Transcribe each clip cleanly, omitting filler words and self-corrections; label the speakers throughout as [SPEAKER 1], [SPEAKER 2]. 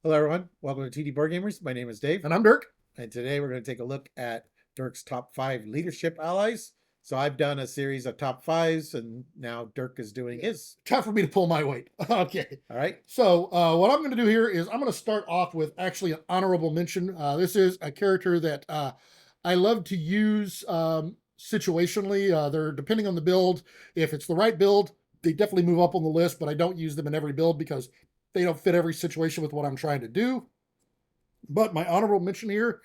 [SPEAKER 1] Hello, everyone. Welcome to TD Board Gamers. My name is Dave,
[SPEAKER 2] And I'm Dirk.
[SPEAKER 1] and today we're going to take a look at Dirk's top 5 leadership allies. So I've done a series of top fives, and now Dirk is doing his.
[SPEAKER 2] Time for me to pull my weight. Okay.
[SPEAKER 1] All right.
[SPEAKER 2] So what I'm going to do here is I'm going to start off with actually an honorable mention. This is a character that I love to use situationally. They're depending on the build. If it's the right build, they definitely move up on the list, but I don't use them in every build because they don't fit every situation with what I'm trying to do. But my honorable mention here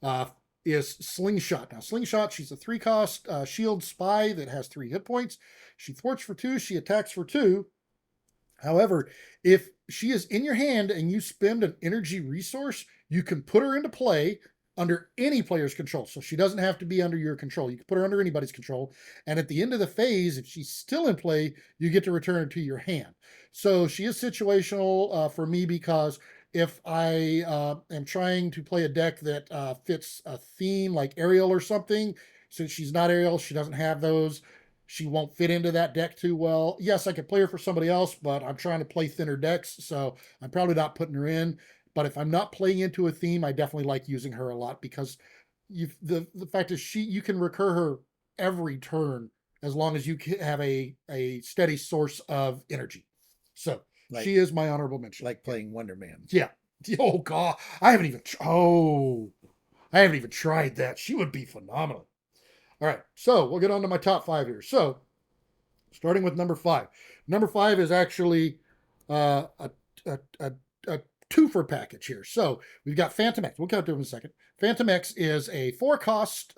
[SPEAKER 2] uh, is Slingshot. Now, Slingshot, she's a 3-cost shield spy that has 3 hit points. She thwarts for 2, she attacks for 2. However, if she is in your hand and you spend an energy resource, you can put her into play under any player's control. So she doesn't have to be under your control. You can put her under anybody's control. And at the end of the phase, if she's still in play, you get to return her to your hand. So she is situational for me because if I am trying to play a deck that fits a theme like Ariel or something, since she's not Ariel, she doesn't have those. She won't fit into that deck too well. Yes, I could play her for somebody else, but I'm trying to play thinner decks, so I'm probably not putting her in. But if I'm not playing into a theme, I definitely like using her a lot because the fact is you can recur her every turn as long as you have a steady source of energy. So she is my honorable mention.
[SPEAKER 1] Like playing Wonder Man.
[SPEAKER 2] Yeah. Oh God, I haven't even. I haven't even tried that. She would be phenomenal. All right, so we'll get on to my top 5 here. So starting with number 5. Number 5 is actually a, a twofer package here. So we've got Phantom X. We'll count to him in a second. Phantom X is a 4-cost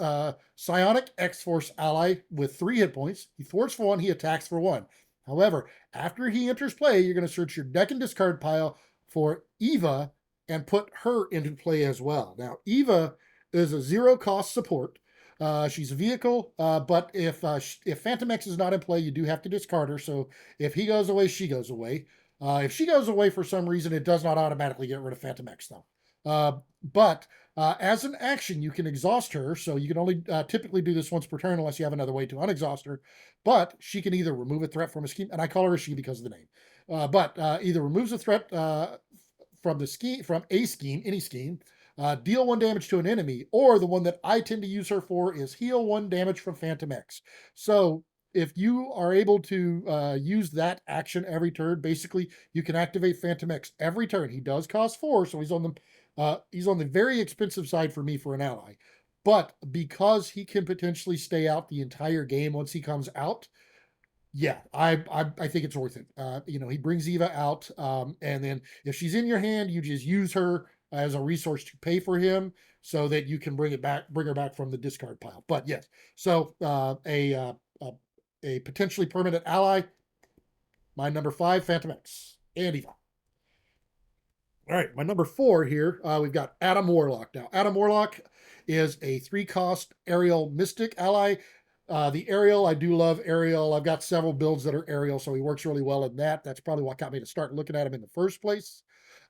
[SPEAKER 2] psionic X-Force ally with 3 hit points. He thwarts for 1, he attacks for 1. However, after he enters play, you're going to search your deck and discard pile for Eva and put her into play as well. Now, Eva is a 0-cost support. She's a vehicle, but if Phantom X is not in play, you do have to discard her. So if he goes away, she goes away. If she goes away for some reason, it does not automatically get rid of Phantom X, though. But as an action, you can exhaust her. So you can only typically do this once per turn unless you have another way to unexhaust her. But she can either remove a threat from a scheme, and I call her a she because of the name. But either removes a threat from the scheme, from a scheme, any scheme, deal 1 damage to an enemy, or the one that I tend to use her for is heal 1 damage from Phantom X. So if you are able to use that action every turn, basically you can activate Phantom X every turn. He does cost 4, so he's on the very expensive side for me for an ally. But because he can potentially stay out the entire game once he comes out, yeah, I think it's worth it. He brings Eva out, and then if she's in your hand, you just use her as a resource to pay for him, so that you can bring her back from the discard pile. But yes, so a potentially permanent ally. My number 5, Phantom X and Eva. All right, my number 4 here, we've got Adam Warlock. Now, Adam Warlock is a 3-cost aerial mystic ally. The Ariel, I do love Ariel. I've got several builds that are Ariel, so he works really well in that. That's probably what got me to start looking at him in the first place.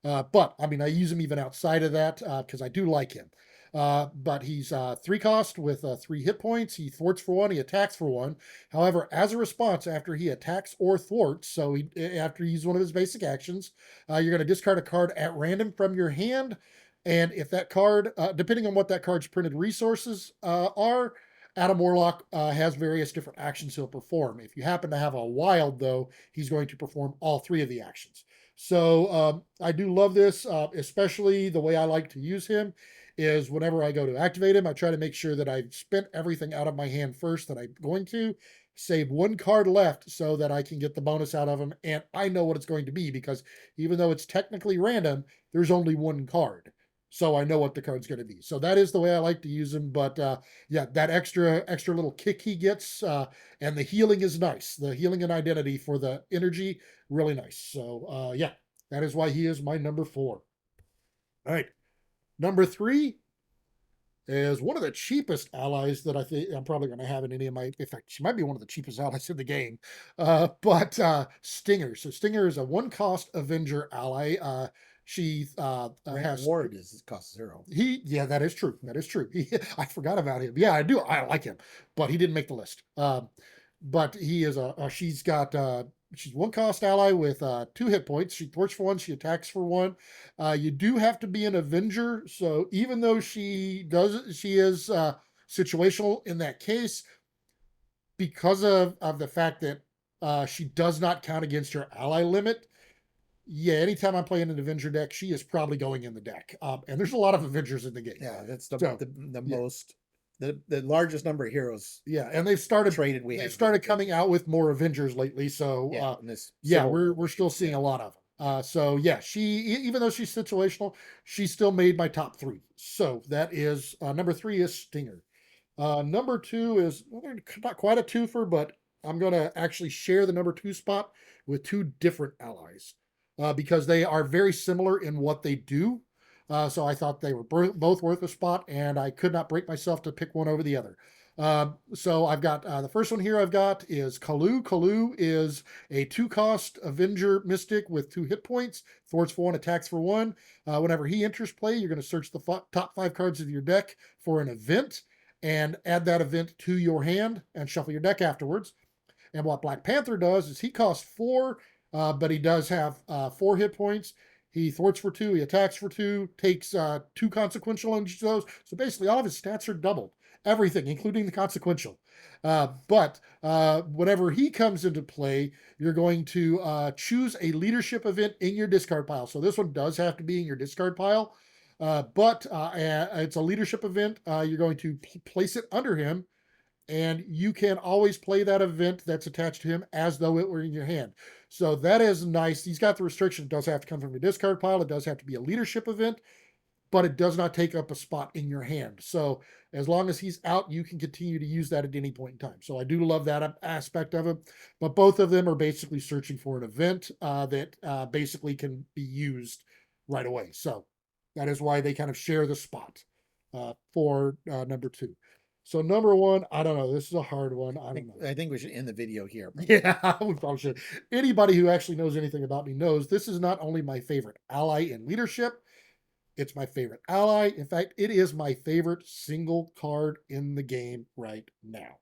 [SPEAKER 2] But, I mean, I use him even outside of that because I do like him. But he's 3-cost with 3 hit points. He thwarts for 1, he attacks for 1. However, as a response, after he attacks or thwarts, so after he uses one of his basic actions, you're going to discard a card at random from your hand. And if that card, depending on what that card's printed resources are, Adam Warlock has various different actions he'll perform. If you happen to have a wild, though, he's going to perform all 3 of the actions. So I do love this, especially the way I like to use him is whenever I go to activate him, I try to make sure that I've spent everything out of my hand first that I'm going to, save 1 card left so that I can get the bonus out of him, and I know what it's going to be because even though it's technically random, there's only 1 card. So I know what the card's going to be. So that is the way I like to use him. But yeah, that extra little kick he gets, and the healing is nice. The healing and identity for the energy, really nice. So yeah, that is why he is my number 4. All right, number 3 is one of the cheapest allies that I think I'm probably going to have in any of my. In fact, she might be one of the cheapest allies in the game. But Stinger. So Stinger is a 1-cost Avenger ally. She has
[SPEAKER 1] Ward is cost 0.
[SPEAKER 2] yeah, that is true. That is true. I forgot about him. Yeah, I do. I like him, but he didn't make the list. But he is she's got She's one cost ally with 2 hit points. She thwarts for 1. She attacks for 1. You do have to be an Avenger. So even though she is situational in that case, because of the fact that she does not count against her ally limit. Yeah, anytime I'm playing an Avenger deck, she is probably going in the deck. And there's a lot of Avengers in the game.
[SPEAKER 1] Yeah, that's
[SPEAKER 2] So,
[SPEAKER 1] the
[SPEAKER 2] yeah.
[SPEAKER 1] most the largest number of heroes
[SPEAKER 2] Yeah, and they've started
[SPEAKER 1] traded we
[SPEAKER 2] they've
[SPEAKER 1] have.
[SPEAKER 2] started coming out with more Avengers lately. So
[SPEAKER 1] Yeah, in this
[SPEAKER 2] yeah,
[SPEAKER 1] Civil War
[SPEAKER 2] we're still seeing
[SPEAKER 1] yeah.
[SPEAKER 2] a lot of them. So yeah, even though she's situational, she still made my top 3. So that is number 3 is Stinger. Number 2 is not quite a twofer, but I'm going to actually share the number 2 spot with 2 different allies because they are very similar in what they do. So I thought they were both worth a spot, and I could not break myself to pick one over the other. So I've got the first one here I've got is Kalu. Kalu is a 2-cost Avenger Mystic with 2 hit points, thwarts for 1, attacks for 1. Whenever he enters play, you're going to search the top 5 cards of your deck for an event and add that event to your hand and shuffle your deck afterwards. And what Black Panther does is he costs 4, but he does have 4 hit points. He thwarts for 2, he attacks for 2, takes 2 consequential on each of those. So basically, all of his stats are doubled. Everything, including the consequential. But whenever he comes into play, you're going to choose a leadership event in your discard pile. So this one does have to be in your discard pile. But it's a leadership event. You're going to place it under him, and you can always play that event that's attached to him as though it were in your hand. So that is nice. He's got the restriction. It does have to come from your discard pile. It does have to be a leadership event, but it does not take up a spot in your hand. So as long as he's out, you can continue to use that at any point in time. So I do love that aspect of it. But both of them are basically searching for an event that basically can be used right away. So that is why they kind of share the spot for number 2. So number 1, I don't know. This is a hard one. I don't know.
[SPEAKER 1] I think we should end the video here.
[SPEAKER 2] Yeah, we probably should. Anybody who actually knows anything about me knows this is not only my favorite ally in leadership, it's my favorite ally. In fact, it is my favorite single card in the game right now.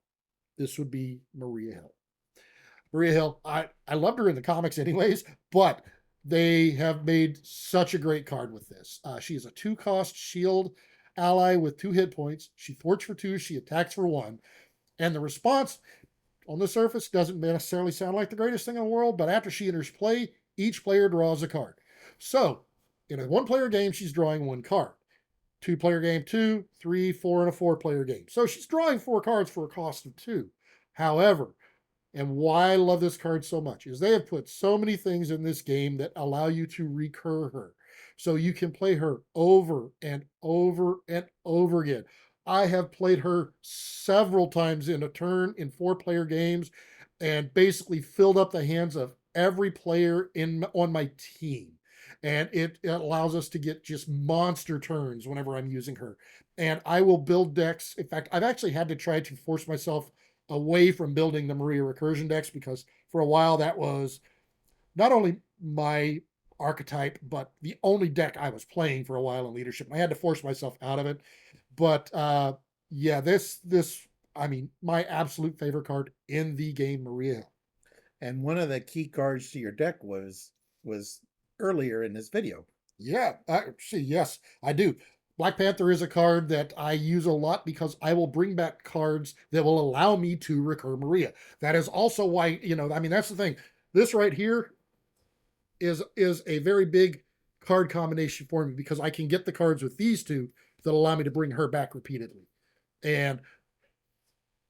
[SPEAKER 2] This would be Maria Hill. Maria Hill, I loved her in the comics anyways, but they have made such a great card with this. She is a 2-cost shield ally with 2 hit points. She thwarts for 2, she attacks for 1. And the response on the surface doesn't necessarily sound like the greatest thing in the world, but after she enters play, each player draws a card. So in a 1-player game, she's drawing 1 card. 2-player game, 2, 3, 4, and a 4-player game. So she's drawing 4 cards for a cost of 2. However, and why I love this card so much is they have put so many things in this game that allow you to recur her. So you can play her over and over and over again. I have played her several times in a turn in 4-player games and basically filled up the hands of every player on my team. And it allows us to get just monster turns whenever I'm using her. And I will build decks. In fact, I've actually had to try to force myself away from building the Maria recursion decks because for a while that was not only my archetype, but the only deck I was playing for a while in leadership. I had to force myself out of it. But yeah, this I mean, my absolute favorite card in the game, Maria.
[SPEAKER 1] And one of the key cards to your deck was earlier in this video.
[SPEAKER 2] Yeah, see, yes, I do. Black Panther is a card that I use a lot because I will bring back cards that will allow me to recur Maria. That is also why, I mean, that's the thing. This right here is a very big card combination for me because I can get the cards with these 2 that allow me to bring her back repeatedly. And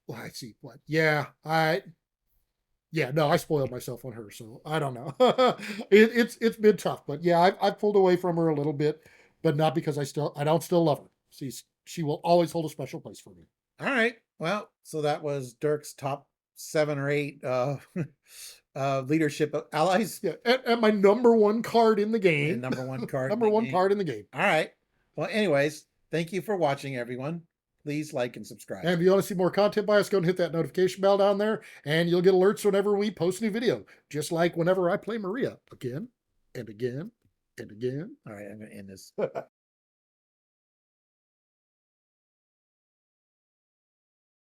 [SPEAKER 2] well, I see what. Yeah, no, I spoiled myself on her, so I don't know. It's been tough, but yeah, I've pulled away from her a little bit, but not because I don't still love her. She will always hold a special place for me.
[SPEAKER 1] All right. Well, so that was Dirk's top 7 or 8 leadership allies.
[SPEAKER 2] Yeah, and my number 1 card in the game.
[SPEAKER 1] And number 1 card.
[SPEAKER 2] Number 1 card in the game.
[SPEAKER 1] All right. Well, anyways, thank you for watching, everyone. Please like and subscribe.
[SPEAKER 2] And if you want to see more content by us, go and hit that notification bell down there, and you'll get alerts whenever we post a new video. Just like whenever I play Maria again and again and again.
[SPEAKER 1] All right, I'm going to end this.